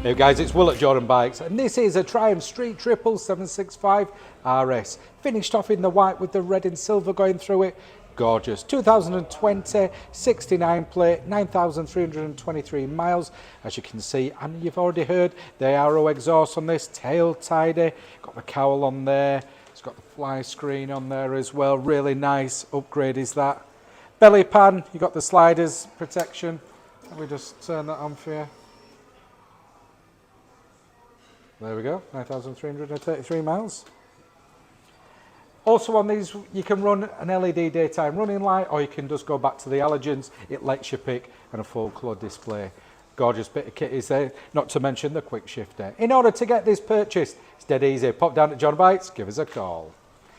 Hey guys, it's Will at Jordan Bikes, and this is a Triumph Street Triple 765 RS. Finished off in the white with the red and silver going through it. Gorgeous. 2020, 69 plate, 9,323 miles, as you can see. And you've already heard the aero exhaust on this, tail tidy, got the cowl on there. It's got the fly screen on there as well. Really nice upgrade is that. Belly pan, you got the sliders protection. Let me just turn that on for you. There we go, 9,333 miles. Also on these, you can run an LED daytime running light, or you can just go back to the halogens. It lets you pick, and a full colour display. Gorgeous bit of kit is there, not to mention the quickshifter. In order to get this purchased, it's dead easy. Pop down at Jordan Bikes, give us a call.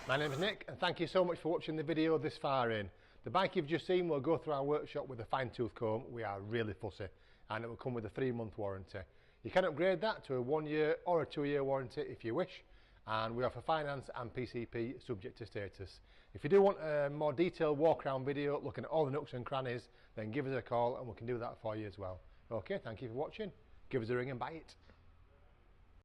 My name is Nick, and thank you so much for watching the video this far in. The bike you've just seen will go through our workshop with a fine tooth comb. We are really fussy, and it will come with a 3-month warranty. You can upgrade that to a 1-year or a 2-year warranty if you wish, and we offer finance and PCP subject to status. If you do want a more detailed walk around video looking at all the nooks and crannies, then give us a call and we can do that for you as well. Okay, thank you for watching. Give us a ring and buy it.